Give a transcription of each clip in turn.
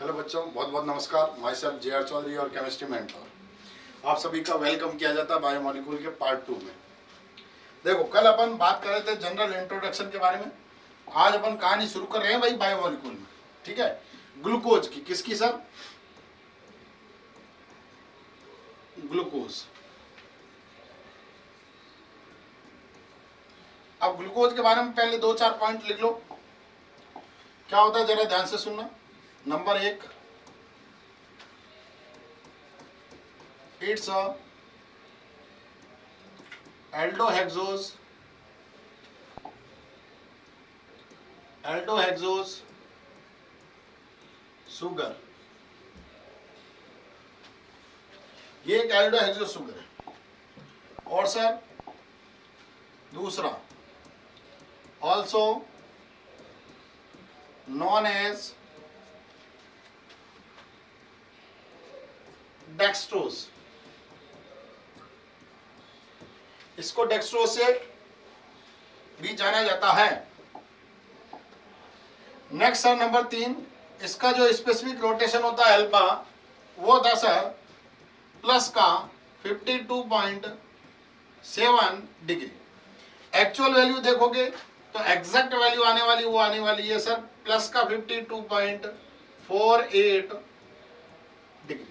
Hello बच्चों, बहुत बहुत नमस्कार। Myself J R Chaudhary और केमिस्ट्री मेंटर। आप सभी का वेलकम किया जाता है बायोमोलिक्यूल के पार्ट 2 में। देखो, कल अपन बात कर रहे थे जनरल इंट्रोडक्शन के बारे में। आज अपन कहानी शुरू कर रहे हैं भाई बायोमोलिक्यूल में। ठीक है, ग्लूकोज की। किसकी सर? ग्लूकोज। अब ग्लूकोज के बारे में पहले 2-4 पॉइंट लिख लो। क्या होता है जरा ध्यान से सुनना। Number 1, it's a aldohexose sugar. ये एक एल्डोहेक्सोज सुगर है। और सर दूसरा, ऑल्सो नॉन एज डेक्सट्रोज। इसको डेक्सट्रोज से भी जाना जाता है। नेक्स्ट सर नंबर 3, इसका जो स्पेसिफिक रोटेशन होता है अल्फा, वो होता सर प्लस का 52.7 डिग्री। एक्चुअल वैल्यू देखोगे तो एग्जैक्ट वैल्यू आने वाली है सर प्लस का 52.48 डिग्री।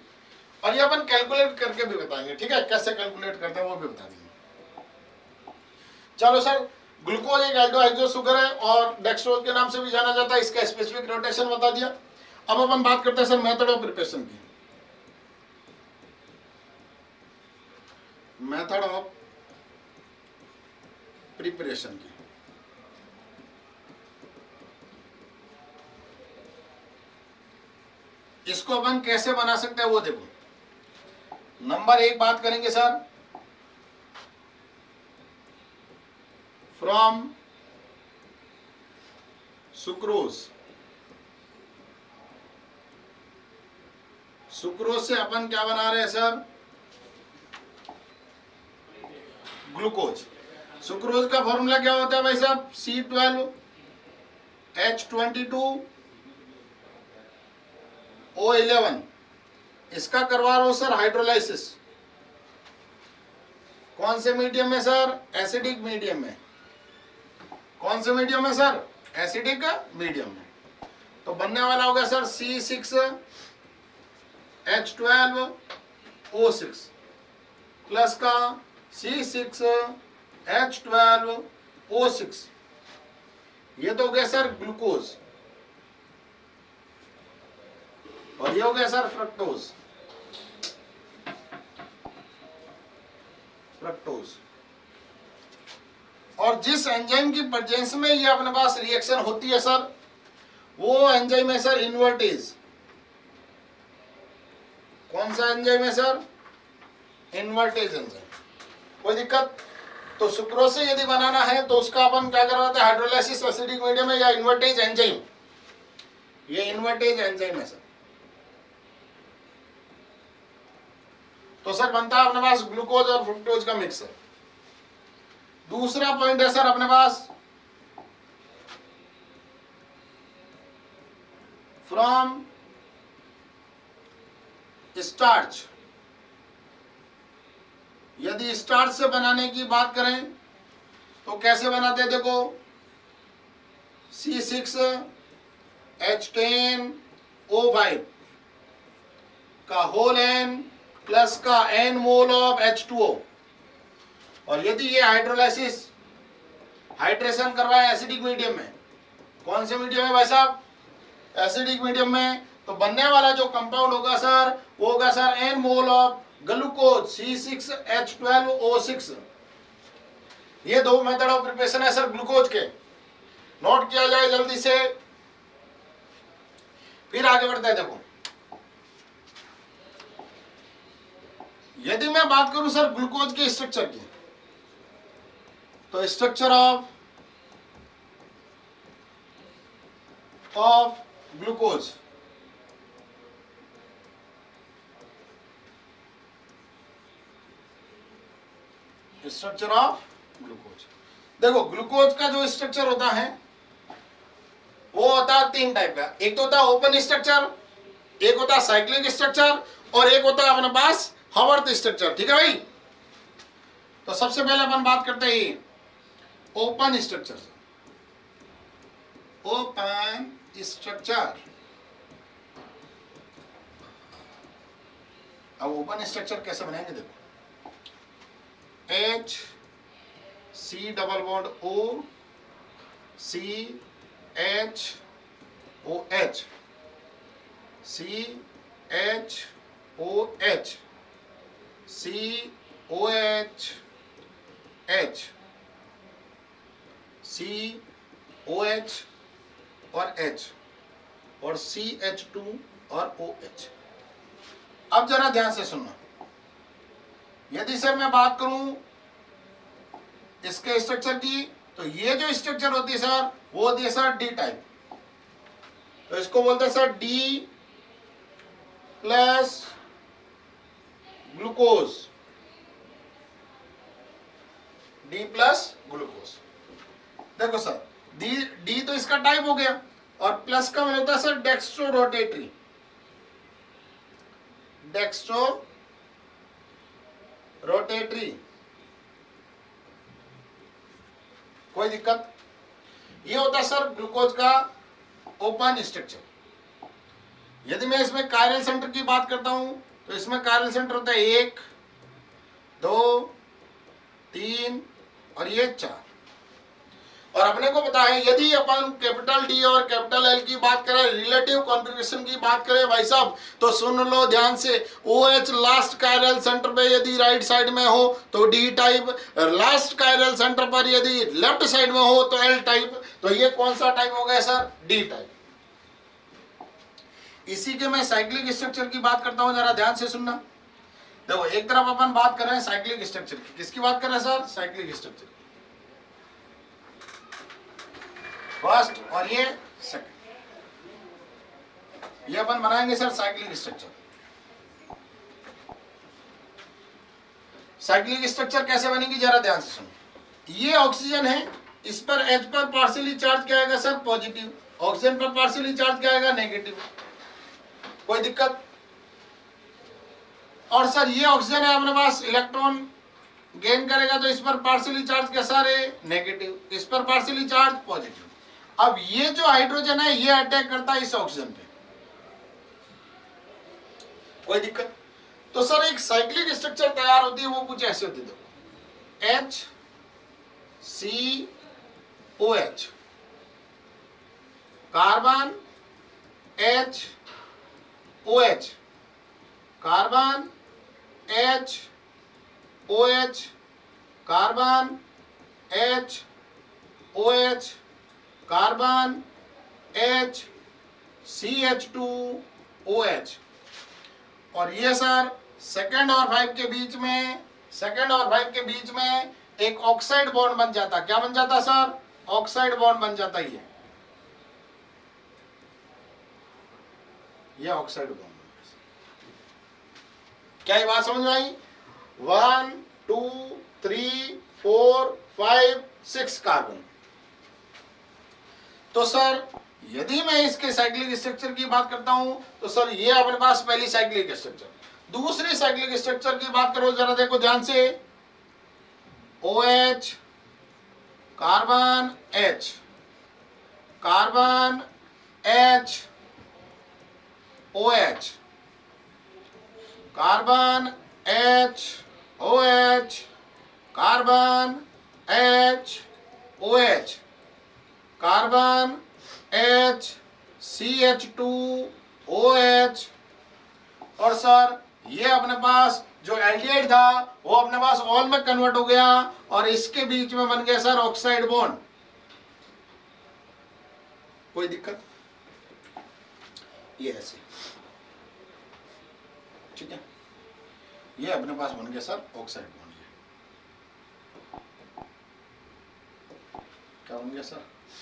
और ये अपन कैलकुलेट करके भी बताएंगे। ठीक है, कैसे कैलकुलेट करते हैं वो भी बता देंगे। चलो सर, ग्लूकोज एक एल्डोहेक्सोज सुगर है और डेक्सट्रोज के नाम से भी जाना जाता है। इसका स्पेसिफिक रोटेशन बता दिया। अब अपन बात करते हैं सर मेथड ऑफ प्रिपरेशन की। मेथड ऑफ प्रिपरेशन की इसको अपन कैसे बना सकते हैं वो देखो। नंबर 1 बात करेंगे सर फ्रॉम सुक्रोज। सुक्रोज से अपन क्या बना रहे हैं सर? ग्लूकोज। सुक्रोज का फॉर्मूला क्या होता है भाई साहब? C12H22O11। इसका करवा रहा हूं सर हाइड्रोलाइसिस। कौन से मीडियम में सर? एसिडिक मीडियम में। कौन से मीडियम में सर? एसिडिक मीडियम में। तो बनने वाला होगा सर C6H12O6 प्लस का C6H12O6। ये तो हो गया सर ग्लूकोज और ये हो गया सर फ्रक्टोज। और जिस एंजाइम की प्रेजेंस में ये अपने पास रिएक्शन होती है सर, वो एंजाइम है सर इन्वर्टेज। कौन सा एंजाइम है सर? Invertase enzyme. कोई दिक्कत? तो सुक्रोज से यदि बनाना है तो उसका अपन क्या करवाते हैं? हाइड्रोलाइसिस एसिडिक मीडियम में या इन्वर्टेज एंजाइम। ये इन्वर्टेज एंजाइम है सर। तो सर बनता है अपने पास ग्लूकोज और फ्रुक्टोज का मिक्सर। दूसरा पॉइंट है सर अपने पास फ्रॉम स्टार्च। यदि स्टार्च से बनाने की बात करें तो कैसे बनाते हैं? देखो, C6H10O5 का होल N प्लस का N मोल ऑफ H2O। और यदि ये हाइड्रोलाइसिस हाइड्रेशन करवाए एसिडिक मीडियम में। कौन से मीडियम में भाई साहब? एसिडिक मीडियम में। तो बनने वाला जो कंपाउंड होगा सर वो होगा sir N mole of glucose C6H12O6। ये दो मेथड ऑफ प्रिपरेशन है सर ग्लूकोज के। नोट किया जाए जल्दी से, फिर आगे बढ़ते हैं। देखो, यदि मैं बात करूं सर ग्लूकोज के स्ट्रक्चर की, तो structure of glucose. Structure of glucose. देखो, ग्लूकोज का जो स्ट्रक्चर होता है वो होता है 3 टाइप का। एक तो होता है ओपन स्ट्रक्चर, एक होता है साइक्लिक स्ट्रक्चर और एक होता है अपने पास हावर्थ स्ट्रक्चर। ठीक है भाई। तो सबसे पहले अपन बात करते हैं ओपन स्ट्रक्चर। Open structure. अब ओपन स्ट्रक्चर कैसे बनाएंगे देखो, H C double bond O C H O H C H O H C O H H C O H और H और CH2 और OH। अब जरा ध्यान से सुनना, यदि सर मैं बात करूं इसके स्ट्रक्चर की, तो ये जो स्ट्रक्चर होती है सर वो होती है सर डी टाइप। तो इसको बोलते हैं sir D plus glucose, D plus glucose. देखो सर डी तो इसका टाइप हो गया और प्लस का मतलब होता है sir dextrorotatory, dextrorotatory. कोई दिक्कत? ये होता है सर ग्लूकोज का ओपन स्ट्रक्चर। यदि मैं इसमें कायरल सेंटर की बात करता हूं तो इसमें कायरल सेंटर होता है 1 2 3 और ये 4। और अपने को पता है यदि अपन कैपिटल डी और कैपिटल एल की बात करें, रिलेटिव कॉन्फ़िगरेशन की बात करें भाई साहब, तो सुन लो ध्यान से, OH लास्ट कायरल सेंटर पे यदि राइट साइड में हो तो D type, last chiral centre पर यदि लेफ्ट साइड में हो तो एल टाइप। तो ये कौन सा टाइप हो गया सर? D type. इसी के मैं साइक्लिक स्ट्रक्चर की बात करता हूं, जरा ध्यान से सुनना। देखो एक तरफ अपन बात कर रहे हैं साइक्लिक स्ट्रक्चर की, किसकी बात कर रहे हैं सर? साइक्लिक स्ट्रक्चर फर्स्ट और ये सेकंड, ये अपन बनाएंगे sir cyclic structure. Cyclic structure कैसे बनेगी जरा ध्यान से सुनो। ये ऑक्सीजन है, इस पर H पर पार्शियली चार्ज क्या आएगा सर? पॉजिटिव। ऑक्सीजन पर पार्शियली चार्ज क्या आएगा? नेगेटिव। कोई दिक्कत? और सर ये ऑक्सीजन है अपने पास, इलेक्ट्रॉन गेन करेगा तो इस पर पार्शियली चार्ज कैसा है? नेगेटिव। इस पर पार्शियली चार्ज पॉजिटिव। अब ये जो हाइड्रोजन है ये अटैक करता है इस ऑक्सीजन पे। कोई दिक्कत? तो सर एक साइक्लिक स्ट्रक्चर तैयार होती है, वो कुछ ऐसे होती है, देखो H C OH, carbon H OH, carbon H OH, carbon H OH, carbon H CH2 OH। और ये सर सेकंड और 5 के बीच में, सेकंड और 5 के बीच में एक ऑक्साइड बॉन्ड बन जाता। क्या बन जाता सर? ऑक्साइड बॉन्ड बन जाता। ये ऑक्साइड बॉन्ड। क्या ये बात समझ में आई? 1 2 3 4 5 6 कार्बन। तो सर यदि मैं इसके साइक्लिक स्ट्रक्चर की बात करता हूं तो सर ये अपने पास पहली साइक्लिक स्ट्रक्चर। दूसरी साइक्लिक स्ट्रक्चर की बात करो जरा, देखो ध्यान से, OH, carbon H, carbon H OH, carbon H OH, carbon H OH, carbon H CH2 OH। और सर ये अपने पास जो एल्डिहाइड था वो अपने पास ऑल में कन्वर्ट हो गया और इसके बीच में बन गया सर ऑक्साइड बॉन्ड। कोई दिक्कत? ये ऐसे, ठीक है, ये अपने पास बन गया सर ऑक्साइड बॉन्ड। क्या बन गया सर?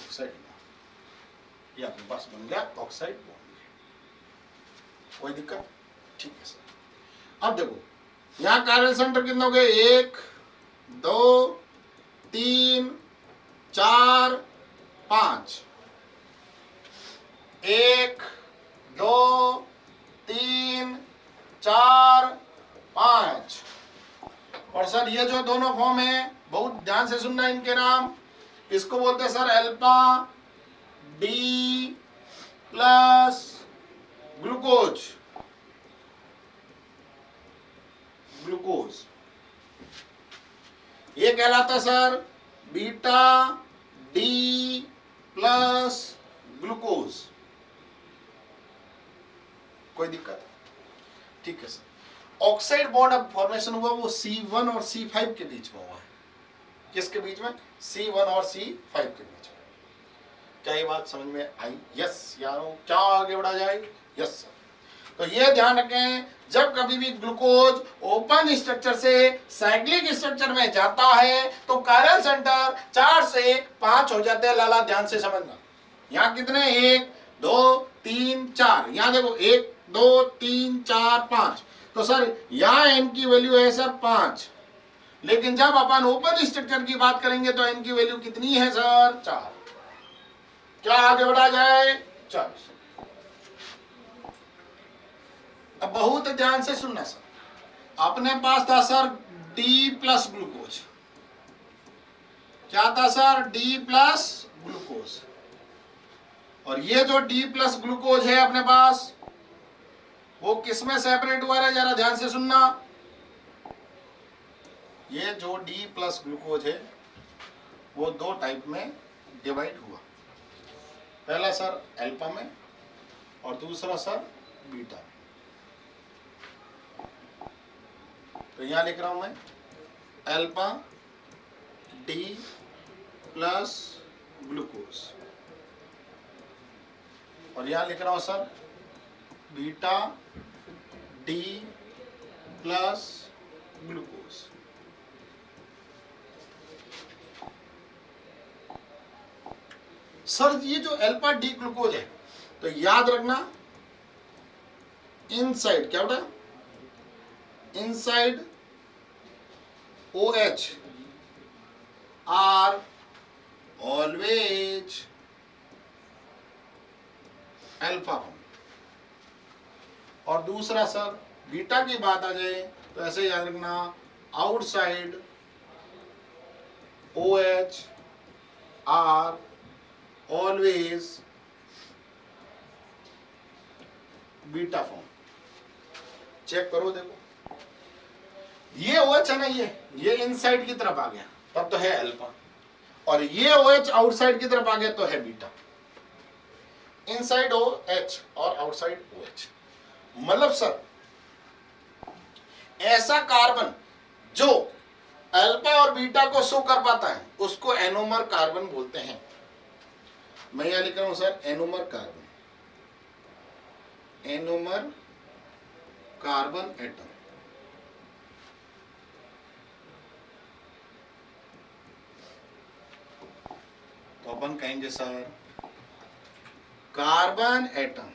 Oxide bond. ये अपने पास बन गया ऑक्साइड बॉन्ड। कोई दिक्कत? ठीक है सर। अब देखो यहां कायरल सेंटर कितने हो गए? 1 2 3 4 5। 1 2 3 4 5। और सर ये जो दोनों फॉर्म है बहुत ध्यान से सुनना इनके नाम, इसको बोलते हैं sir alpha D plus glucose, glucose. ये कहलाता है sir beta D plus glucose. कोई दिक्कत? ठीक है सर। ऑक्साइड बॉन्ड अब फॉर्मेशन हुआ वो C1 और C5 के बीच में हुआ है। किसके बीच में? C1 और C5 के बीच में। क्या ये बात समझ में आई? यस यारों, क्या आगे बढ़ा जाए? Yes sir. तो ये ध्यान रखें, जब कभी भी ग्लूकोज ओपन स्ट्रक्चर से साइक्लिक स्ट्रक्चर में जाता है तो कायरल सेंटर 4 से 5 हो जाते हैं। लाला ध्यान से समझना, यहाँ कितने? 1 2 3 4। यहाँ देखो 1 2 3 4 5। तो सर यहाँ n की वैल्यू है सर 5, लेकिन जब अपन ओपन स्ट्रक्चर की बात करेंगे तो n की वैल्यू कितनी है सर? 4। क्या आगे बढ़ा जाए? 4। अब बहुत ध्यान से सुनना सर, अपने पास था सर D प्लस ग्लूकोज। क्या था सर? D plus glucose. और ये जो D प्लस ग्लूकोज है अपने पास, वो किस में सेपरेट हुआ है? जरा ध्यान से सुनना। ये जो D प्लस ग्लूकोज है वो 2 टाइप में डिवाइड हुआ। पहला सर अल्फा में और दूसरा सर बीटा में। तो यहां लिख रहा हूं मैं अल्फा डी प्लस ग्लूकोज, और यहां लिख रहा हूं sir beta D plus glucose. Sir ये जो अल्फा डी ग्लूकोज है, तो याद रखना इनसाइड क्या होता है? Inside OH are always alpha form. और दूसरा सर बीटा की बात आ जाए तो ऐसे याद रखना outside OH are always beta form. Check करो, देखो ये OH है ना, ये इनसाइड की तरफ आ गया तब तो है अल्फा, और ये OH आउटसाइड की तरफ आ गया तो है बीटा। इनसाइड OH और आउटसाइड OH, मतलब सर ऐसा कार्बन जो अल्फा और बीटा को शो कर पाता है उसको एनोमर कार्बन बोलते हैं। मैं यहां लिख रहा हूं sir anomer carbon, anomer carbon atom. तो अपन कहेंगे sir carbon atom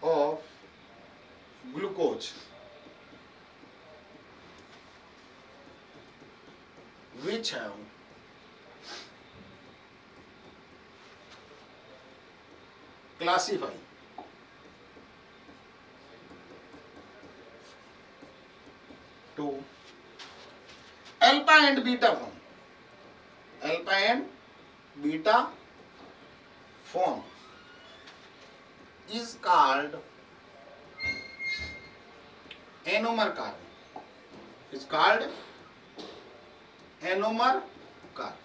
of glucose which have classified to alpha and beta form. Alpha and beta form is called anomer carbon. Is called anomer carbon.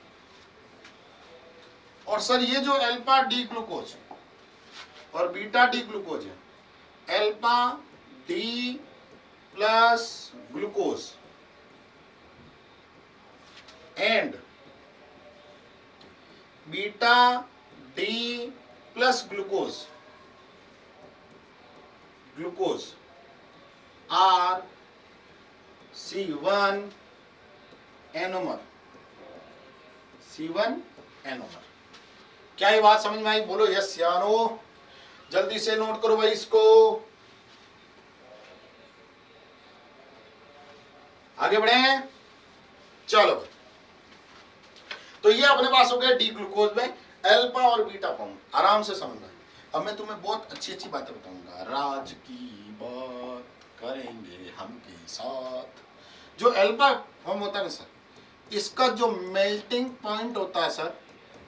और sir ये जो alpha D glucose और beta D glucose है, alpha D plus glucose and beta D plus glucose, glucose are C1 anomer, C1 anomer. क्या ये बात समझ में आई? बोलो यस या नो। जल्दी से नोट करो भाई इसको, आगे बढ़े हैं। चलो, तो ये अपने पास हो गया डी ग्लूकोज में अल्फा और बीटा फॉर्म। आराम से समझना, अब मैं तुम्हें बहुत अच्छी अच्छी बातें बताऊंगा। राज की बात करेंगे हम के साथ। जो एल्फा फॉर्म होता है ना सर, इसका जो मेल्टिंग पॉइंट होता है सर,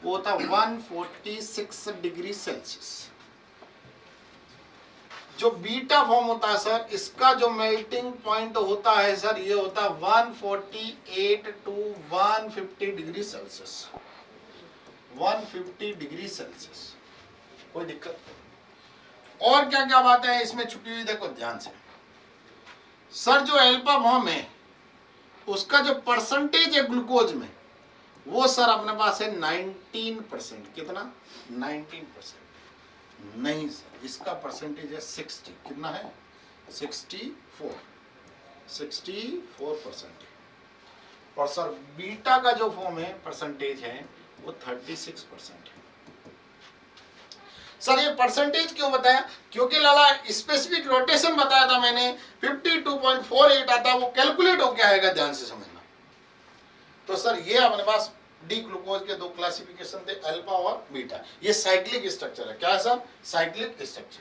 वो होता है 146 डिग्री सेल्सियस। जो बीटा फॉर्म होता है सर, इसका जो मेल्टिंग पॉइंट होता है सर, ये होता है 148 to 150 degree Celsius. 150 degree Celsius, कोई दिक्कत? और क्या क्या बातें हैं इसमें छुपी हुई, देखो ध्यान से। सर जो एल्फा फॉर्म है, उसका जो परसेंटेज है ग्लूकोज में, वो सर अपने पास है 19%। कितना? 19%। नहीं सर, इसका परसेंटेज है 60। कितना है? 64%। और सर बीटा का जो फॉर्म है, परसेंटेज है, वो 36% है। सर ये परसेंटेज क्यों बताया? क्योंकि लाला स्पेसिफिक रोटेशन बताया था मैंने, 52.48 आता है, वो कैलकुलेट होके आएगा, ध्यान से समझना। तो सर ये अपने पास डी ग्लूकोज के दो क्लासिफिकेशन थे, अल्फा और बीटा। ये साइक्लिक स्ट्रक्चर है। क्या है सर? Cyclic structure.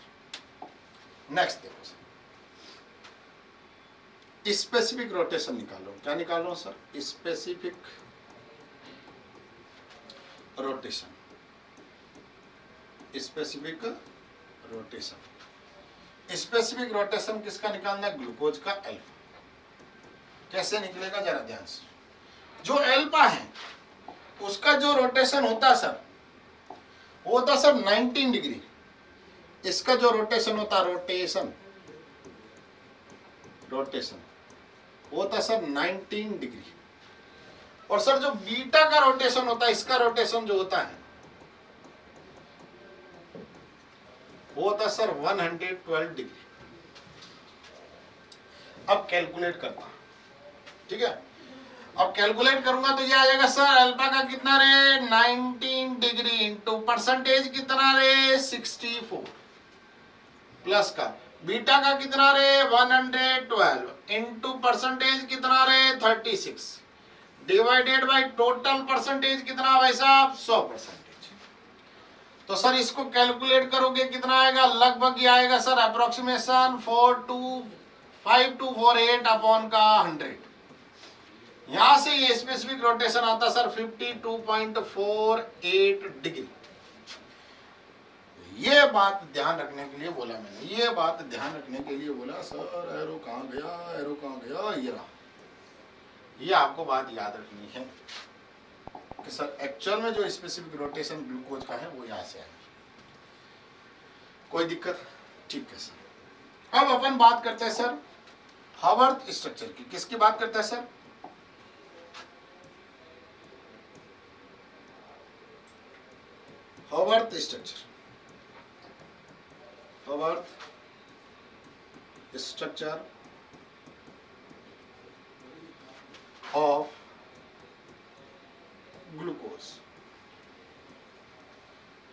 नेक्स्ट देखो सर, स्पेसिफिक रोटेशन निकालो। क्या निकाल रहा हूं sir? Specific rotation. Specific rotation. Specific rotation किसका निकालना है? ग्लूकोज का अल्फा। कैसे निकलेगा जरा ध्यान से। जो अल्फा है उसका जो रोटेशन होता है सर, वो होता सर 19 डिग्री। इसका जो रोटेशन होता है, रोटेशन वो होता सर 19 डिग्री। और सर जो बीटा का रोटेशन होता है, इसका रोटेशन जो होता है, वो होता सर 112 डिग्री। अब कैलकुलेट करता, ठीक है? अब कैलकुलेट करूंगा तो ये आ जाएगा सर, अल्फा का कितना रे? 19 डिग्री इंटू परसेंटेज कितना रे? 64 प्लस का बीटा का कितना रे? 112 इंटू परसेंटेज कितना रे? 36 डिवाइडेड बाय टोटल परसेंटेज कितना भाई साहब? 100%। तो सर इसको कैलकुलेट करोगे कितना आएगा? लगभग ये आएगा सर अप्रोक्सीमेशन 5248 अपॉन का 100। यहां से ये स्पेसिफिक रोटेशन आता सर 52.48 डिग्री। ये बात ध्यान रखने के लिए बोला मैंने, ये बात ध्यान रखने के लिए बोला सर। एरो कहां गया? एरो कहां गया? ये रहा। ये आपको बात याद रखनी है कि सर एक्चुअल में जो स्पेसिफिक रोटेशन ग्लूकोज का है, वो यहां से आएगा। कोई दिक्कत? ठीक है सर। अब अपन बात करते हैं सर हावर्थ स्ट्रक्चर की। किसकी बात करते हैं sir? Haworth structure. Haworth structure of glucose.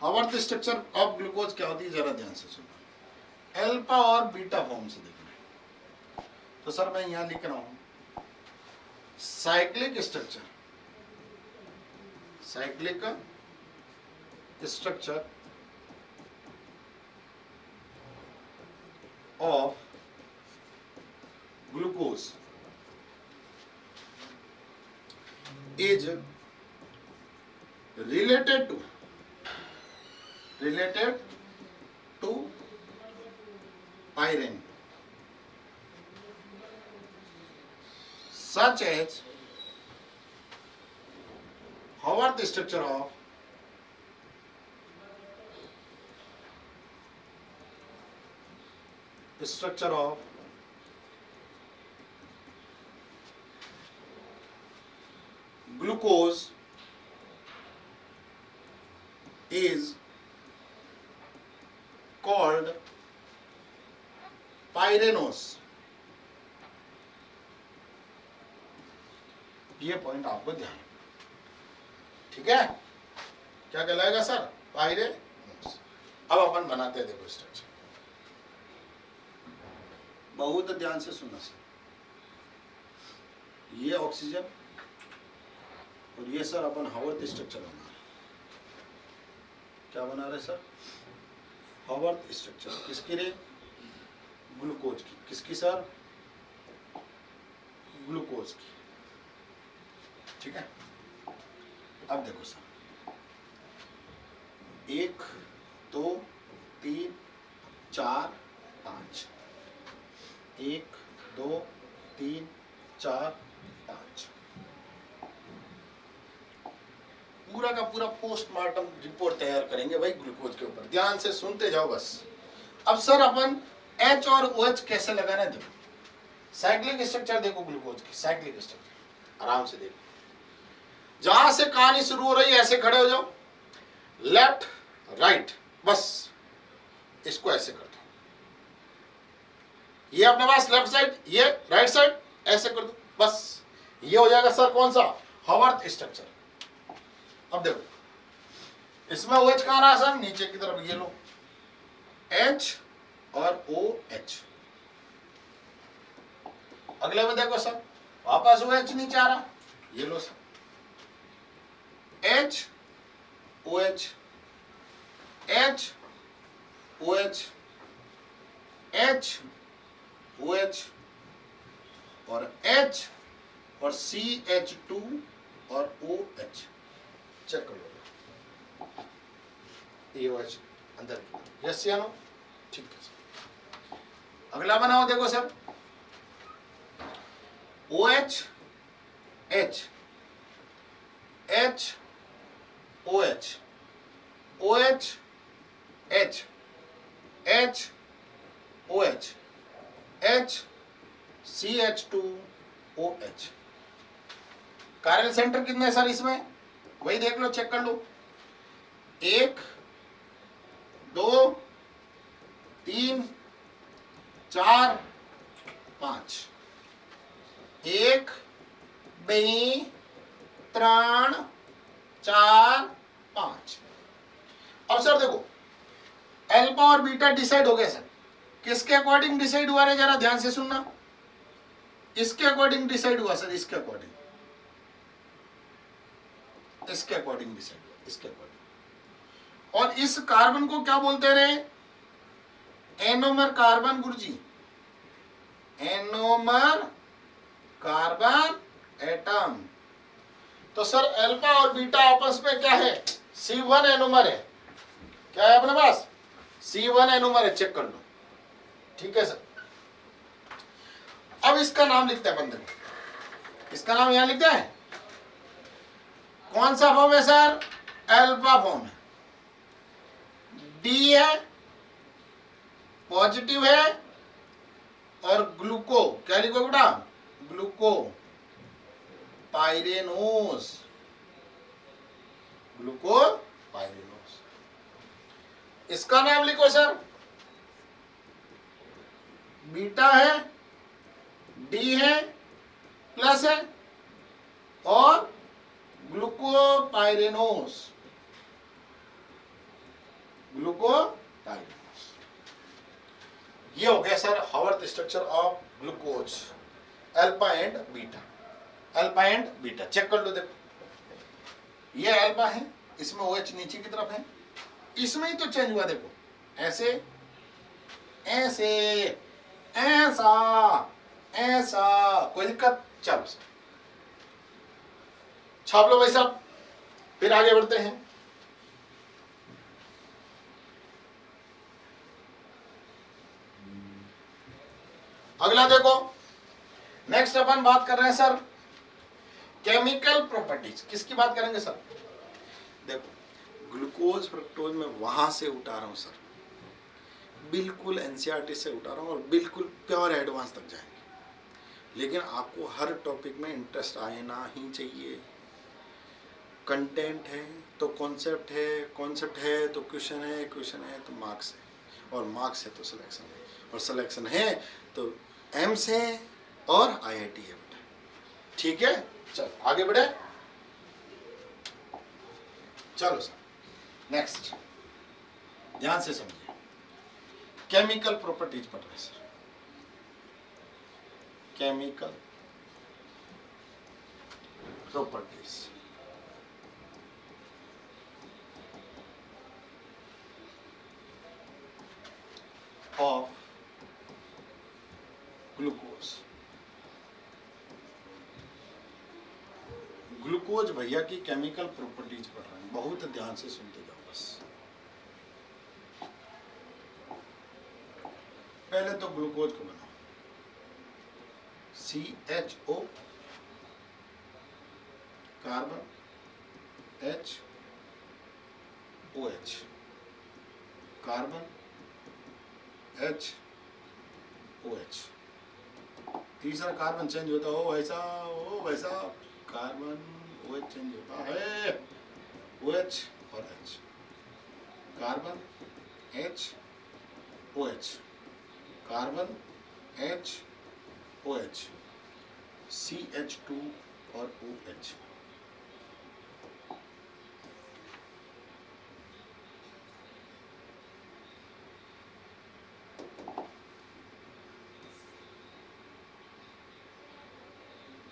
Haworth structure of glucose क्या होती है, जरा ध्यान से सुनो। अल्फा और बीटा फॉर्म से देखना। तो सर मैं यहां लिख रहा हूं cyclic structure. Cyclic structure of glucose is related to iron, such as Haworth structure of glucose is called pyranose। ये पॉइंट आपको ध्यान, ठीक है? क्या कहलाएगा सर? पायरेनोस। अब अपन बनाते हैं, देखो स्ट्रक्चर बहुत ध्यान से सुनना सर। ये ऑक्सीजन और ये सर अपन हावर्थ स्ट्रक्चर बना रहे। क्या बना रहे सर? हावर्थ स्ट्रक्चर किसकी रे? ग्लूकोज की। किसकी सर? ग्लूकोज की। ठीक है, अब देखो सर, 1 2 3 4 5, 1 2 3 4 5, पूरा का पूरा पोस्टमार्टम रिपोर्ट तैयार करेंगे भाई ग्लूकोज के ऊपर। ध्यान से सुनते जाओ बस। अब सर अपन H और OH कैसे लगाना है देखो। साइक्लिक स्ट्रक्चर देखो ग्लूकोज की, साइक्लिक स्ट्रक्चर आराम से देखो। जहां से कहानी शुरू हो रही है ऐसे खड़े हो जाओ, लेफ्ट राइट, बस इसको ऐसे कर दो। ये अपने पास लेफ्ट साइड, ये राइट साइड, ऐसे कर दो बस। ये हो जाएगा सर कौन सा? Haworth structure. अब देखो इसमें OH कहां रहा सर? नीचे की तरफ, ये लो H और OH। अगले में देखो सर, वापस OH नीचे आ रहा, ये लो sir H OH, H OH, H OH और H और CH2 और OH। चेक कर लो, ये OH अंदर की तरफ। यस या नो? ठीक है सर। अगला बनाओ देखो sir, OH H, H OH, OH H, H OH, H CH2 OH। कार्यल सेंटर कितने हैं सर इसमें? वही देख लो, चेक कर लो। 1 2 3 4 5, 1 2 3 4 5। अब सर देखो अल्फा और बीटा डिसाइड हो गए सर। किसके अकॉर्डिंग डिसाइड हुआ है? जरा ध्यान से सुनना। इसके अकॉर्डिंग डिसाइड हुआ सर, इसके अकॉर्डिंग, इसके अकॉर्डिंग डिसाइड हुआ, इसके अकॉर्डिंग। और इस कार्बन को क्या बोलते रहे? एनोमर कार्बन गुरुजी, एनोमर कार्बन एटम। तो सर अल्फा और बीटा आपस में क्या है? C1 एनोमर है। क्या है अपने पास? C1 एनोमर है, चेक कर लो। ठीक है सर। अब इसका नाम लिखते हैं बंदे, इसका नाम यहां लिखते हैं। कौन सा फॉर्म है सर? अल्फा फॉर्म है। डी है, पॉजिटिव है, और ग्लूको, क्या लिखो बेटा? ग्लूको पाइरेनोस, ग्लूको पाइरेनोस। इसका नाम लिखो सर, बीटा है, डी है, प्लस है, और ग्लूकोपाइरेनोस, ग्लूकोपाइरेनोस। ये हो गया sir Haworth structure of glucose, alpha and beta, alpha and beta. Check कर लो, देखो ये अल्फा है, इसमें OH नीचे की तरफ है, इसमें ही तो चेंज हुआ, देखो ऐसे ऐसे ऐसा ऐसा, कोई दिक्कत? चलो सर छाप लो भाई साहब, फिर आगे बढ़ते हैं। अगला देखो, नेक्स्ट अपन बात कर रहे हैं सर केमिकल प्रॉपर्टीज। किसकी बात करेंगे सर? देखो ग्लूकोज फ्रक्टोज में वहां से उठा रहा हूं सर, बिल्कुल एनसीईआरटी से उठा रहा हूं और बिल्कुल प्योर एडवांस तक जाएंगे। लेकिन आपको हर टॉपिक में इंटरेस्ट आना ही चाहिए। कंटेंट है तो कॉन्सेप्ट है, कॉन्सेप्ट है तो क्वेश्चन है, क्वेश्चन है तो मार्क्स है, और मार्क्स है तो सिलेक्शन है, और सिलेक्शन है तो एम्स है और IIT है बेटा। ठीक है, चल आगे बढ़े। चलो सर नेक्स्ट, ध्यान से समझिए। केमिकल प्रॉपर्टीज पढ़ रहे हैं sir, chemical properties. Of glucose. Glucose भैया की केमिकल प्रॉपर्टीज पढ़ रहे हैं, बहुत ध्यान से सुनते जाओ बस। पहले तो ग्लूकोज को बनाओ, CHO carbon HOH carbon HOH, तीसरा कार्बन चेंज होता हो वैसा कार्बन OH चेंज होता है, OH और H, carbon HOH carbon HOH, CH2 और OH।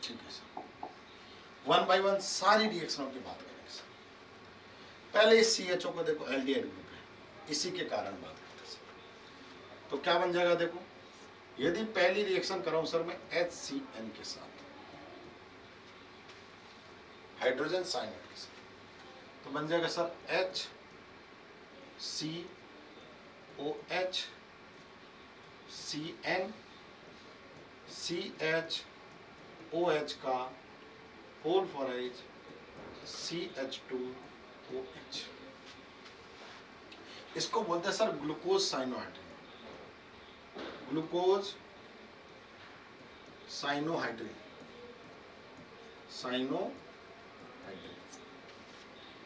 ठीक है सर, वन बाय वन सारी रिएक्शनों की बात करेंगे सर। पहले इस CHO को देखो, एल्डिहाइड ग्रुप है, इसी के कारण बात करते हैं सर। तो क्या बन जाएगा देखो, यदि पहली रिएक्शन कराऊं सर मैं HCN के साथ, हाइड्रोजन साइनाइड के साथ, तो बन जाएगा सर HCOH CN CHOH का होल फॉरेज CH2OH। इसको बोलते हैं सर ग्लूकोज साइनोहाइड्रेट, ग्लूकोज साइनोहाइड्रेट,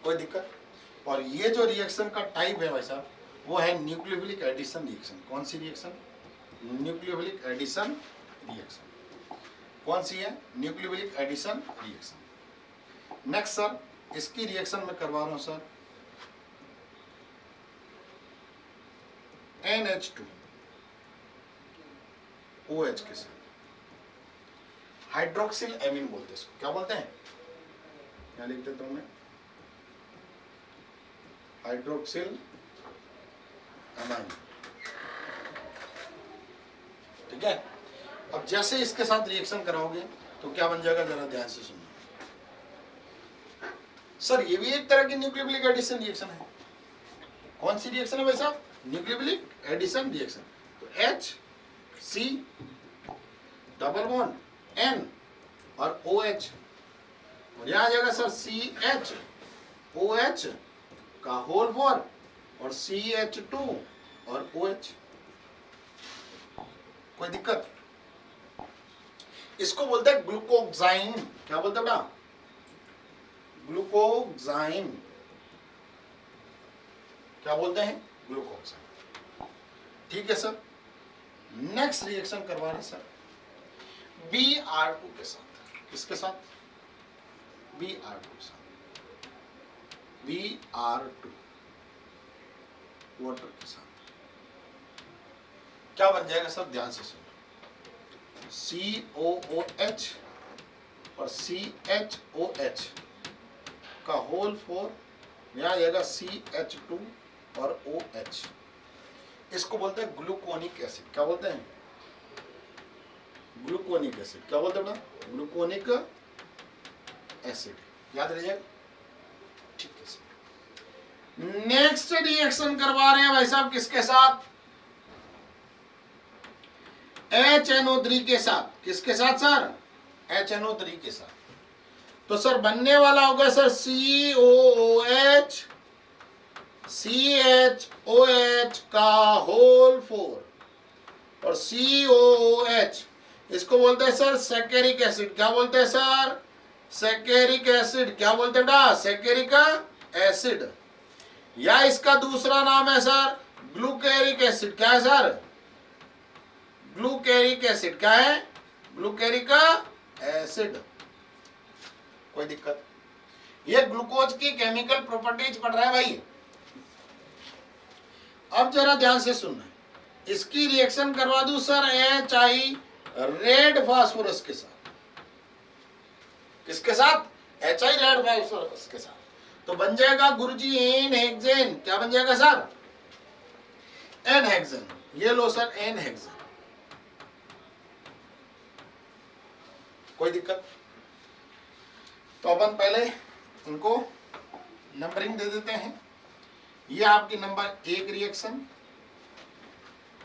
कोई दिक्कत? और ये जो रिएक्शन का टाइप है भाई साहब, वो है न्यूक्लियोफिलिक एडिशन रिएक्शन। कौन सी रिएक्शन? Nucleophilic addition reaction. कौन सी है? Nucleophilic addition reaction. Next sir, इसकी रिएक्शन में करवा रहा हूं सर NH2OH के साथ, हाइड्रोक्सिल एमीन बोलते हैं इसको। क्या बोलते हैं? क्या लिख देता हूं मैं, हाइड्रोक्सिल एमाइन। ठीक है, अब जैसे इसके साथ रिएक्शन कराओगे तो क्या बन जाएगा, जरा ध्यान से सुनना सर। ये भी एक तरह की न्यूक्लियोफिलिक एडिशन रिएक्शन है। कौन सी रिएक्शन है भाई साहब? Nucleophilic addition reaction. तो HC डबल बॉन्ड N और OH, और यहां आ जाएगा सर CHOH का होल फॉर और CH2 और OH। कोई दिक्कत? इसको बोलते हैं ग्लूकोक्साइन। क्या बोलते हैं बेटा? ग्लूकोक्साइन। क्या बोलते हैं? ग्लूकोक्साइन। ठीक है सर। नेक्स्ट रिएक्शन करवा रहे सर Br2 के साथ। किसके साथ? Br2 के साथ, Br2 वाटर के साथ। क्या बन जाएगा सर? ध्यान से सुनो, COOH और CHOH का होल फोर, यहां आएगा CH2 और OH। इसको बोलते हैं ग्लूकोनिक एसिड। क्या बोलते हैं? Gluconic acid. क्या बोलते हैं? Gluconic acid. याद रह जाएगा। ठीक है सर। नेक्स्ट रिएक्शन करवा रहे हैं भाई साहब किसके साथ? HNO3 के साथ। किसके साथ सर? HNO3 के साथ। तो सर बनने वाला होगा सर COOH CHOH का होल फोर और COOH, इसको बोलते हैं सर सैकेरिक एसिड। क्या बोलते हैं सर? सैकेरिक एसिड। क्या बोलते हैं बेटा? सैकेरिक एसिड। या इसका दूसरा नाम है सर ग्लूकेरिक एसिड। क्या है सर? ग्लूकेरिक एसिड। क्या है? ग्लूकेरिक एसिड। कोई दिक्कत? ये ग्लूकोज की केमिकल प्रॉपर्टीज पढ़ रहा है भाई। अब जरा ध्यान से सुनना, इसकी रिएक्शन करवा दूं सर HI रेड फास्फोरस के साथ। किसके साथ? HI रेड फास्फोरस के साथ। तो बन जाएगा गुरुजी एन हेक्सेन। क्या बन जाएगा सर? N hexane. ये लो सर एन हेक्सेन, कोई दिक्कत? तो अपन पहले इनको नंबरिंग दे देते हैं। ये आपकी number 1 reaction,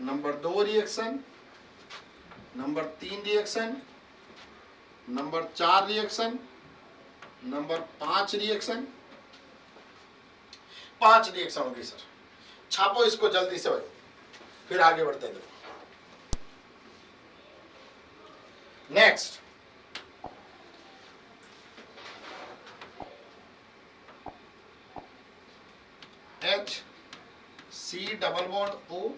number 2 reaction, number 3 reaction, number 4 reaction, number 5 reaction, 5 reaction होगी सर। छापो इसको जल्दी से भाई, फिर आगे बढ़ते हैं। Next H C double bond O,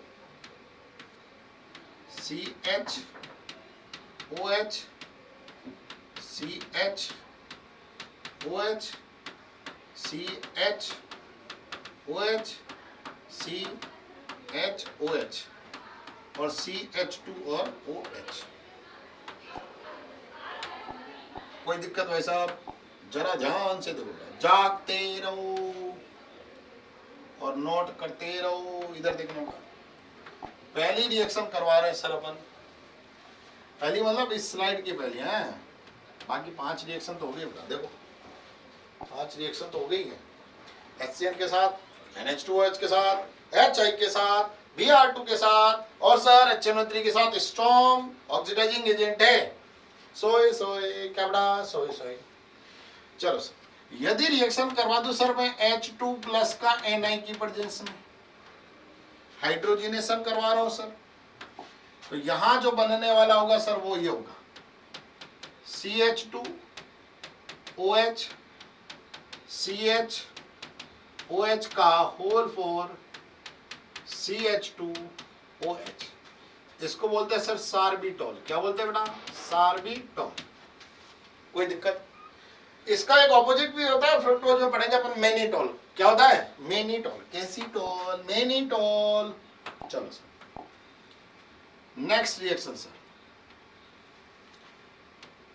CH OH, CH OH, CH OH, CH OH और CH2 और OH। कोई दिक्कत भाई साहब? जरा ध्यान से देखो, जागते रहो और नोट करते रहो। इधर देखने का पहली रिएक्शन करवा रहे हैं सर अपन, पहली मतलब इस स्लाइड की पहली है, बाकी 5 रिएक्शन तो हो गई बेटा। देखो 5 रिएक्शन तो हो गई है, HCN के साथ, NH2OH के साथ, HI के साथ, Br2 के साथ और सर HNO3 के साथ स्ट्रॉन्ग ऑक्सीडाइजिंग एजेंट है। सोए सोए क्या बड़ा सोए सोए। चलो सर, यदि रिएक्शन करवा दूं सर मैं H2 प्लस का Na की प्रेजेंस में, हाइड्रोजिनेशन करवा रहा हूं सर, तो यहां जो बनने वाला होगा सर वो ये होगा CH2OH, CHOH का होल 4 CH2OH। इसको बोलते हैं सर सार्बिटॉल। क्या बोलते हैं बेटा? सार्बिटॉल। कोई दिक्कत? इसका एक ऑपोजिट भी होता है, फ्रुक्टोज में पढ़ेंगे अपन, मेनिटॉल। क्या होता है? मेनिटॉल, कैसीटॉल, मेनिटॉल। चलो sir next reaction sir,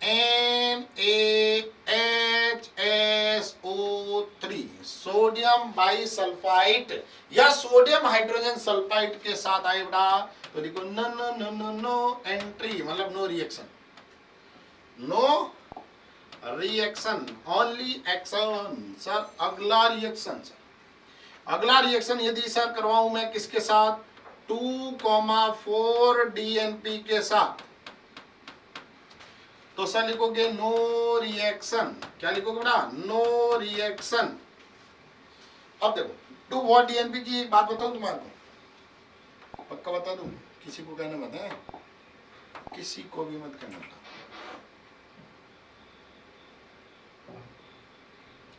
NaHSO3 sodium bisulphide या सोडियम हाइड्रोजन सल्फाइड के साथ आए बेटा, तो देखो no no no no no entry, मतलब no reaction, no reaction, only action. Sir अगला रिएक्शन सर, अगला रिएक्शन यदि सर करवाऊं मैं किसके साथ? 2,4 DNP के साथ, तो सर लिखोगे नो रिएक्शन। क्या लिखोगे बेटा? No reaction. अब देखो 2,4 DNP की एक बात बताऊं तुम्हारे को, पक्का बता दूं, किसी को कहना मत है, किसी को भी मत कहना,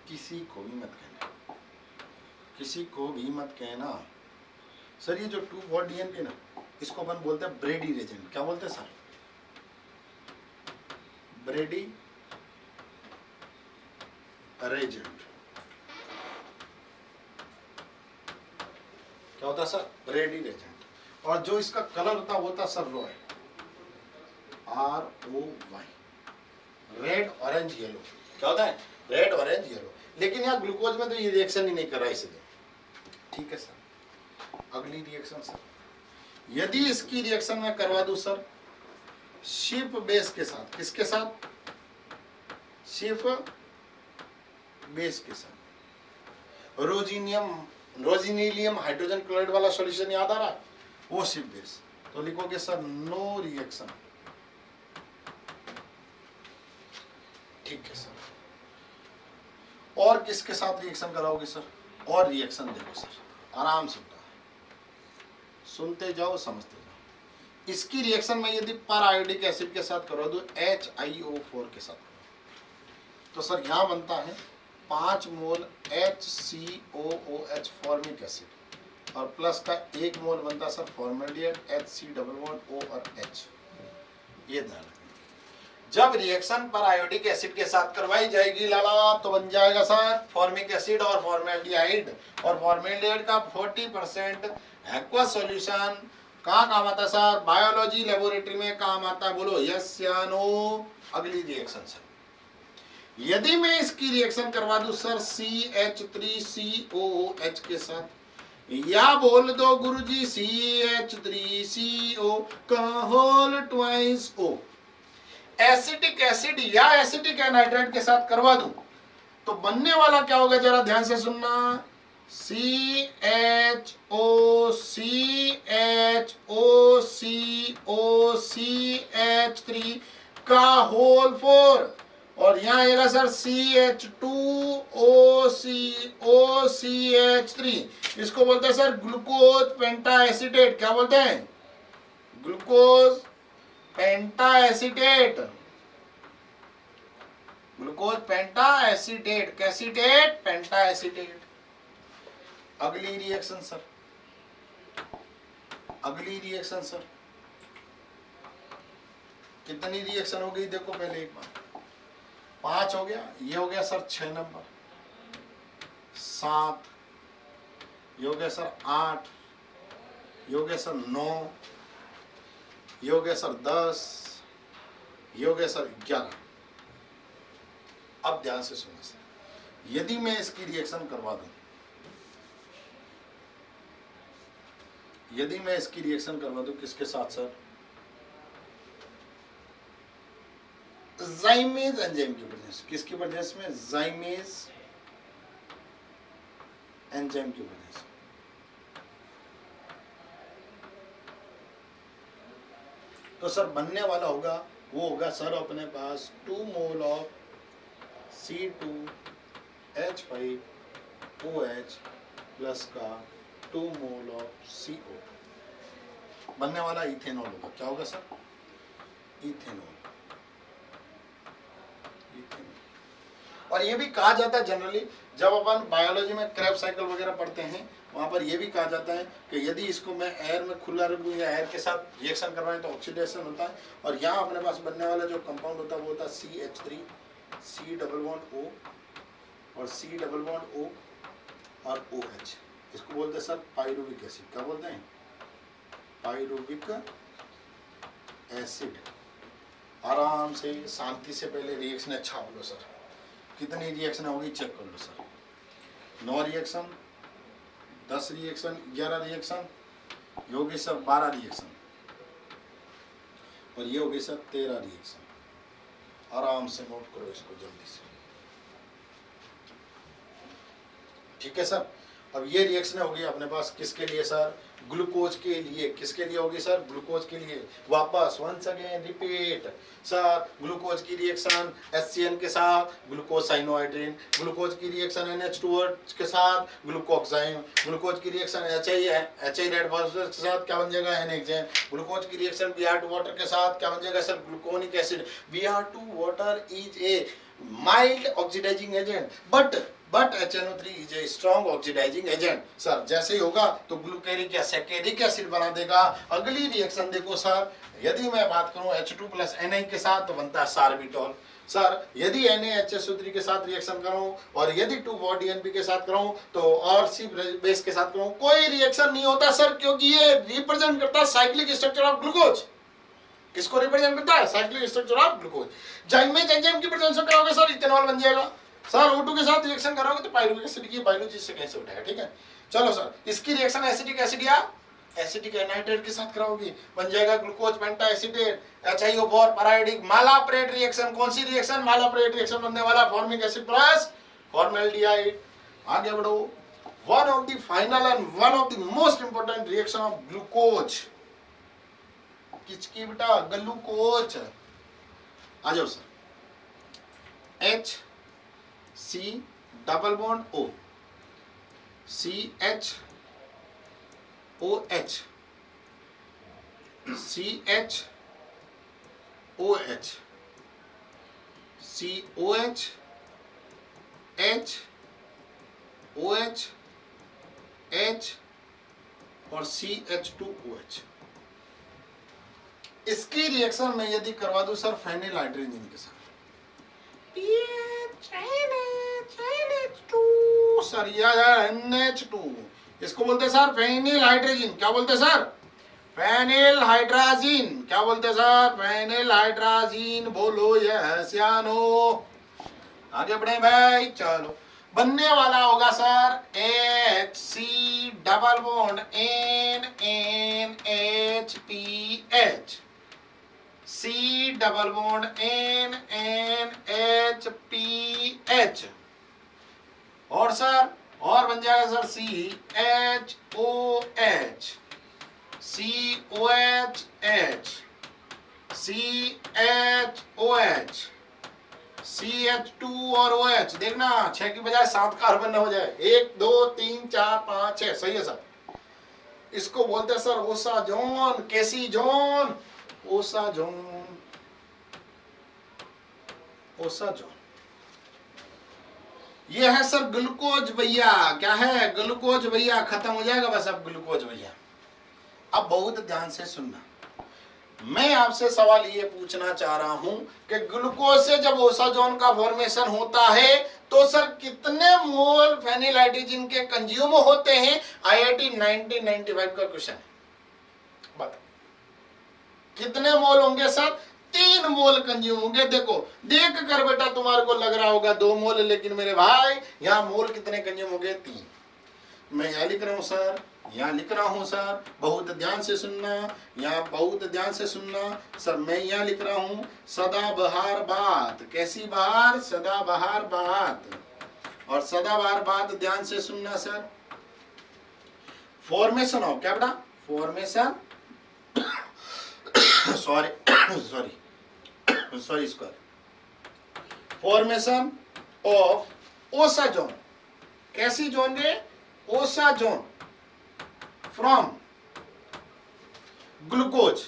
किसी को भी मत कहना, किसी को भी मत कहना। सर ये जो 2,4 DNP ना, इसको अपन बोलते हैं ब्रेडी रेजेंट। क्या बोलते हैं सर? ब्रेडी रेजेंट। क्या होता है सर? ब्रेडी रेजेंट। और जो इसका कलर होता है वो होता है sir Roy, ROY, red orange yellow. क्या होता है? Red orange yellow. लेकिन यहाँ ग्लूकोज में तो ये रिएक्शन ही नहीं कर रहा है इसलिए। ठीक है सर, अगली रिएक्शन सर, यदि इसकी रिएक्शन में करवा दूं सर शिप बेस के साथ, किसके साथ? शिप बेस के साथ, रोजिनीलियम हाइड्रोजन क्लोराइड वाला सॉल्यूशन याद आ रहा है? वो शिप बेस, तो लिखोगे सर नो रिएक्शन। ठीक है सर, और किसके साथ रिएक्शन कराओगे सर? और रिएक्शन देखो सर, आराम से सुनते जाओ, समझते जाओ। इसकी रिएक्शन में यदि पर आयोडिक एसिड के साथ करो तो HiO4 के साथ करो, तो सर यहाँ बनता है 5 मोल HCOOH फॉर्मिक एसिड और प्लस का 1 मोल बनता है sir formaldehyde HC double bond O और H। ये ध्यान रखना, जब रिएक्शन पर आयोडिक एसिड के साथ करवाई जाएगी लाला, तो बन जाएगा सर फॉर्मिक एसिड और फॉर्मेल्डिहाइड, और फॉर्मेल्डिहाइड का 40% एक्वस सॉल्यूशन कहाँ काम आता है सर? बायोलॉजी लेबोरेटरी में काम आता है। बोलो यस या नो? अगली रिएक्शन सर, यदि मैं इसकी रिएक्शन करवा दूं सर CH3COOH के साथ, या बोल दो गुरुजी CH3CO का whole twice O। Acetic acid या एसिटिक एनहाइड्राइड के साथ करवा दूं तो बनने वाला क्या होगा, जरा ध्यान से सुनना। CHO का होल 4 और यहाँ आएगा सर CH2OCOCH3। इसको बोलते हैं सर ग्लूकोज पेंटा एसिटेट। क्या बोलते हैं? ग्लूकोज पेंटा एसिटेट। ग्लूकोज पेंटा एसिटेट, कैसिटेट, पेंटा एसिटेट। अगली रिएक्शन सर, अगली रिएक्शन सर, कितनी रिएक्शन हो गई देखो पहले एक बार। 5 हो गया, ये हो गया सर 6 नंबर, 7, ये हो गया सर 8, ये हो गया सर 9, ये हो गया सर 10, ये हो गया सर 11। अब ध्यान से सुनो सर, यदि मैं इसकी रिएक्शन करवा दूं, यदि मैं इसकी रिएक्शन करवा दूं किसके साथ सर? जाइमेज एंजाइम की प्रेजेंस। किसकी प्रेजेंस में? जाइमेज एंजाइम की प्रेजेंस। तो सर बनने वाला होगा, वो होगा सर अपने पास 2 मोल ऑफ C2H5OH प्लस का 2 मोल ऑफ CO। बनने वाला इथेनॉल होगा। क्या होगा सर? इथेनॉल। और ये भी कहा जाता है जनरली, जब अपन बायोलॉजी में क्रेब्स साइकिल वगैरह पढ़ते हैं, वहां पर ये भी कहा जाता है कि यदि इसको मैं एयर में खुला रख दूं या एयर के साथ रिएक्शन करवाएं तो ऑक्सीडेशन होता है। और यहाँ अपने पास बनने वाला जो कंपाउंड होता है वो होता है CH3, C double bond O और C डबल बॉन्ड O और OH। इसको बोलते हैं सर पाइरुविक एसिड। क्या बोलते हैं? Pyruvic acid. आराम से शांति से पहले रिएक्शन अच्छा बोलो सर। कितनी रिएक्शन होगी चेक कर लो सर। 9 रिएक्शन, 10 रिएक्शन, 11 रिएक्शन, ये होगी सर 12 रिएक्शन और ये होगी सर 13 रिएक्शन। आराम से नोट करो इसको जल्दी से, ठीक है सर। अब ये रिएक्शन होगी अपने पास किसके लिए सर? ग्लूकोज के लिए। किसके लिए होगी सर? ग्लूकोज के लिए। वापस once again repeat sir, glucose की रिएक्शन HCN के साथ ग्लूकोज साइनोहाइड्रिन, ग्लूकोज की रिएक्शन NH2O के साथ ग्लूकोक्साइन, ग्लूकोज की रिएक्शन HI रेड फॉस्फेट के साथ क्या बन जाएगा? NHN, ग्लूकोज की रिएक्शन Br2 वाटर के साथ क्या बन जाएगा sir? Gluconic acid. Br2 water is a mild oxidizing agent but HNO3 is a strong oxidizing agent. Sir जैसे ही होगा तो ग्लूकेरिक या सैकेरिक एसिड बना देगा। अगली रिएक्शन देखो सर, यदि मैं बात करूं H2 प्लस Na के साथ तो बनता है सार्बिटॉल। सर यदि NaHSO3 के साथ रिएक्शन करूं और यदि 2,4-DNP के साथ करूं तो और C बेस के साथ करूं, कोई रिएक्शन नहीं होता सर, क्योंकि ये रिप्रेजेंट करता है साइक्लिक स्ट्रक्चर ऑफ ग्लूकोज। किसको रिप्रेजेंट करता है? Cyclic structure of glucose. जाइमेज enzyme की प्रेजेंस में कराओगे सर इथेनॉल बन जाएगा। सर O2 के साथ रिएक्शन कराओगे तो पाइरुविक एसिड की बायोलॉजी से कैसे उठाएगा? ठीक है चलो सर, इसकी रिएक्शन एसिटिक एसिड या एसिटिक एनहाइड्रेट के साथ कराओगे, बन जाएगा ग्लूकोज पेंटा एसिटेट HiO4 पैरायोडिक मालाप्रेट रिएक्शन। कौन सी रिएक्शन? मालाप्रेट रिएक्शन बनने वाला फॉर्मिक एसिड प्लस फॉर्मेल्डिहाइड। आगे बढ़ो। One of the final and one of the most important reaction of glucose. किसकी बेटा? ग्लूकोज। आ जाओ sir. H C double bond O, CH OH, CH OH, COH, H OH, H और CH2OH। इसकी reaction में यदि करवा दूं सर फेनिल हाइड्रोजन के साथ, सर NH2, इसको बोलते हैं सर फेनिल हाइड्रोजन। क्या बोलते हैं सर? Phenyl hydrazine. क्या बोलते हैं सर? Phenyl hydrazine. बोलो यस या नो। आगे बढ़े भाई चलो। बनने वाला होगा sir H C double bond N N H P H, C double bond N N H P H, और सर और बन जाएगा sir C H O H, C O H H, C H O H, CH2 और OH। देखना 6 की बजाय 7 carbon हो जाए, 1 2 3 4 5 6, सही है सर। इसको बोलते हैं सर ओसा जोन, कैसी जोन, ओसा जोन, ओसा जोन। ये है सर ग्लूकोज भैया, क्या है ग्लूकोज भैया, खत्म हो जाएगा बस अब ग्लूकोज भैया। अब बहुत ध्यान से सुनना, मैं आपसे सवाल ये पूछना चाह रहा हूं कि ग्लूकोज से जब ओसाजोन का फॉर्मेशन होता है तो सर कितने मोल फेनिलहाइड्रोजन के कंज्यूम होते हैं? IIT 1995 का क्वेश्चन है, बता कितने मोल होंगे सर? 3 मोल कंज्यूम होंगे। देखो देख कर बेटा तुम्हारे को लग रहा होगा 2 मोल, लेकिन मेरे भाई यहाँ मोल कितने कंज्यूम होंगे? 3। मैं यहाँ लिख रहा हूँ सर, यहाँ लिख रहा हूँ सर, बहुत ध्यान से सुनना, यहाँ बहुत ध्यान से सुनना सर। मैं यहाँ लिख रहा हूँ सदाबहार बात, कैसी बात? सदाबहार बात। और सदाबहार बात ध्यान से सुनना सर। फॉर्मेशन ऑफ क्या बेटा? Formation sorry sorry sorry square, formation of ओसा जोन, कैसी जोन रे? ओसा zone from glucose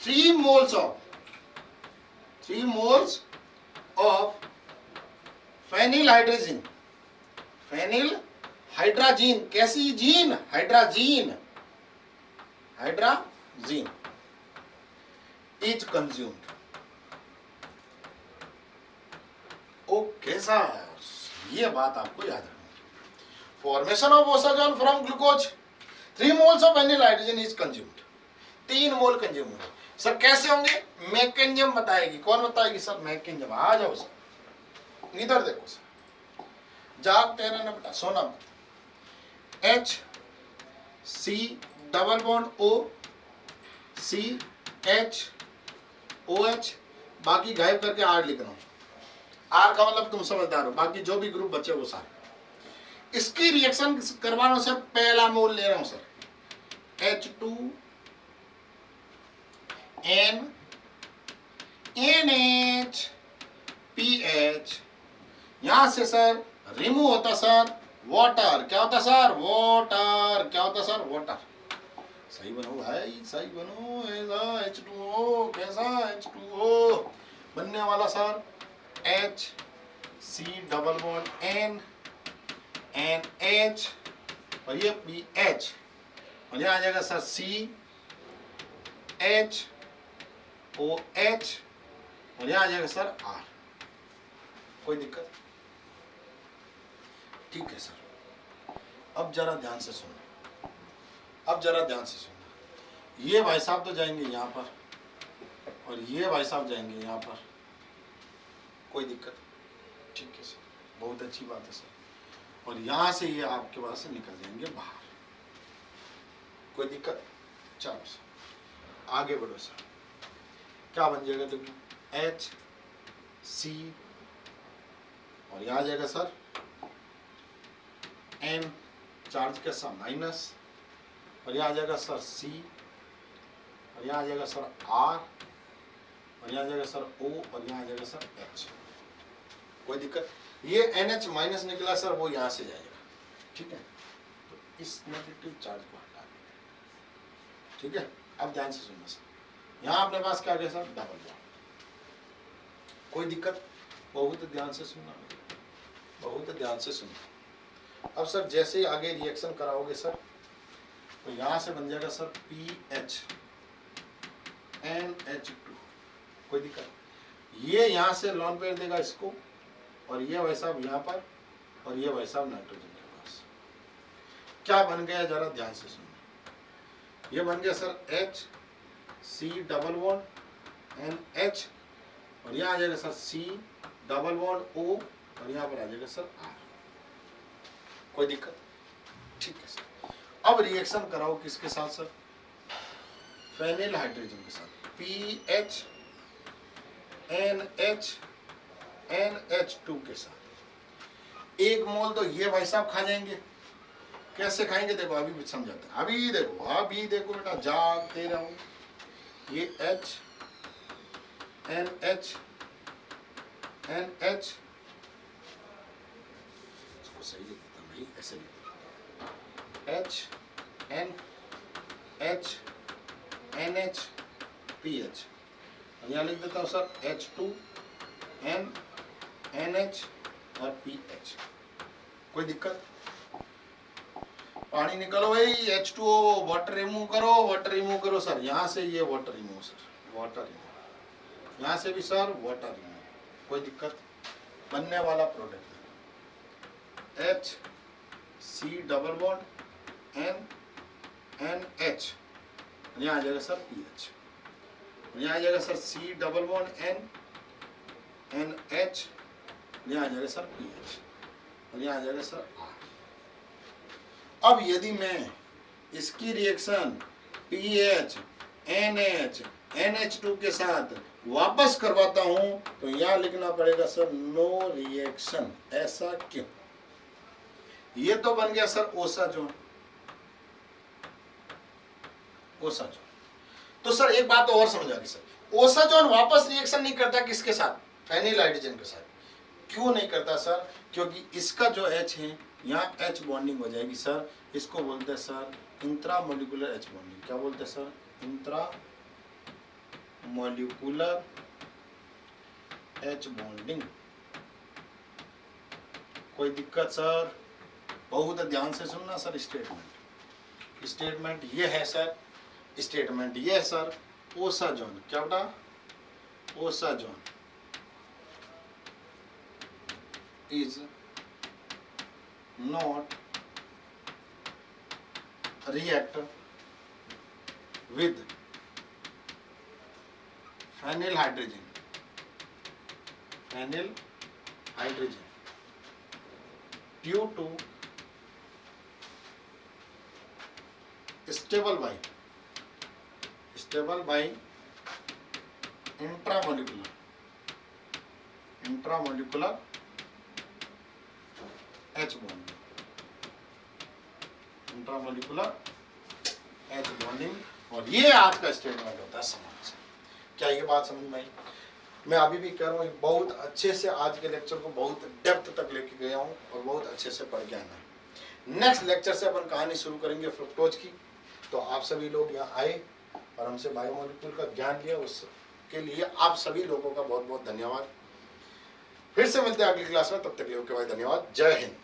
3 moles of phenylhydrazine, phenylhydrazine, कैसी gene? Hydrazine, hydrazine is consumed. Okay sir, ये बात आपको याद रखनी। Formation of osazone from glucose 3 moles of phenylhydrazine is consumed, 3 mole consume होंगे। सर कैसे होंगे? मैकेनिज्म बताएगी। कौन बताएगी सर? मैकेनिज्म। आ जाओ सर, इधर देखो सर, जागते रहना बेटा, सोना मत। H C double bond O, C H O H, बाकी गायब करके R लिख रहा हूं। R का मतलब तुम समझदार हो, बाकी जो भी ग्रुप बचे वो सारे। इसकी रिएक्शन करवा रहा हूं सर, पहला मोल ले रहा हूं sir H2 N NH PH, यहां से सर रिमूव होता सर वाटर। क्या होता सर? वाटर। क्या होता सर? वाटर। सही बनो भाई, सही बनो। ऐसा H2O, कैसा H2O बनने वाला sir H C double bond N NH और ये PH, और यहां आ जाएगा सर C H OH और यहां आ जाएगा सर R। कोई दिक्कत? ठीक है सर। अब जरा ध्यान से सुनो, अब जरा ध्यान से सुनो। ये भाई साहब तो जाएंगे यहाँ पर और ये भाई साहब जाएंगे यहाँ पर। कोई दिक्कत? ठीक है सर, बहुत अच्छी बात है सर। और यहाँ से ये आपके पास से निकल जाएंगे बाहर। कोई दिक्कत? चलो सर आगे बढ़ो सर। क्या बन जाएगा? देखो H C और यहाँ आ जाएगा सर N, चार्ज के साथ माइनस, और यहाँ आ जाएगा सर C और यहाँ आ जाएगा सर R और यहाँ आ जाएगा सर O और यहाँ आ जाएगा सर H। कोई दिक्कत? ये NH माइनस निकला सर, वो यहाँ से जाएगा। ठीक है, तो इस नेगेटिव चार्ज को हटा देंगे। ठीक है, अब ध्यान से सुनना सर। यहाँ अपने पास क्या आ गया सर? Double bond. कोई दिक्कत? बहुत ध्यान से सुनना, बहुत ध्यान से सुनना। अब सर जैसे ही आगे रिएक्शन कराओगे सर, तो यहां से बन जाएगा सर PH NH2। कोई दिक्कत? ये यहां से लॉन पेयर देगा इसको, और ये भाई साहब यहाँ पर, और ये भाई साहब नाइट्रोजन के पास। क्या बन गया जरा ध्यान से सुनना। ये बन गया sir H C double bond NH और यहाँ आ जाएगा sir C double bond O और यहाँ पर आ जाएगा सर R। कोई दिक्कत? ठीक है सर। अब रिएक्शन कराओ किसके साथ सर? फेनिल हाइड्रोजन के साथ, PH NH NH2 के साथ। 1 मोल तो ये भाई साहब खा जाएंगे। कैसे खाएंगे देखो, अभी भी समझाते हैं। अभी देखो बेटा, जागते रहो। ये H NH NH, इसको सही लिखता भाई, ऐसे लिखो, H NH NH PH। यहाँ लिख देता हूँ सर H2 N NH और PH। कोई दिक्कत? पानी निकालो भाई, H2O, वाटर रिमूव करो सर। यहाँ से ये water remove sir, water remove, यहाँ से भी सर वाटर रिमूव। कोई दिक्कत? बनने वाला product H C double bond N NH, यहाँ आ जाएगा सर PH, यहाँ आ जाएगा sir C double bond N NH, यहाँ आ जाएगा सर PH और यहाँ आ जाएगा सर R। अब यदि मैं इसकी रिएक्शन PH NH NH2 के साथ वापस करवाता हूं तो यहां लिखना पड़ेगा सर नो रिएक्शन। ऐसा क्यों? ये तो बन गया सर ओसाजोन। तो सर एक बात और समझ आ गई सर, ओसाजोन वापस रिएक्शन नहीं करता किसके साथ? फेनिल हाइड्रोजन के साथ। क्यों नहीं करता सर? क्योंकि इसका जो H है यहाँ H बॉन्डिंग हो जाएगी सर। इसको बोलते हैं sir intra molecular H bonding. क्या बोलते हैं sir? Intra molecular H bonding. कोई दिक्कत सर? बहुत ध्यान से सुनना सर। स्टेटमेंट ये है सर, स्टेटमेंट ये है सर, ओसाजोन। क्या बेटा? Osazone is not react with phenyl hydrogen due to stable by intramolecular H bonding, intramolecular H bonding. और ये आज का स्टेटमेंट होता है समाज से। क्या ये बात समझ में आई? मैं अभी भी कह रहा हूँ बहुत अच्छे से आज के लेक्चर को बहुत डेप्थ तक लेके गया हूँ और बहुत अच्छे से पढ़ के आना है। नेक्स्ट लेक्चर से अपन कहानी शुरू करेंगे फ्रुक्टोज की। तो आप सभी लोग यहाँ आए और हमसे बायोमोलिक्यूल का ज्ञान लिया, उसके लिए आप सभी लोगों का बहुत बहुत धन्यवाद। फिर से मिलते हैं अगली क्लास में, तब तक के लिए ओके भाई, धन्यवाद, जय हिंद।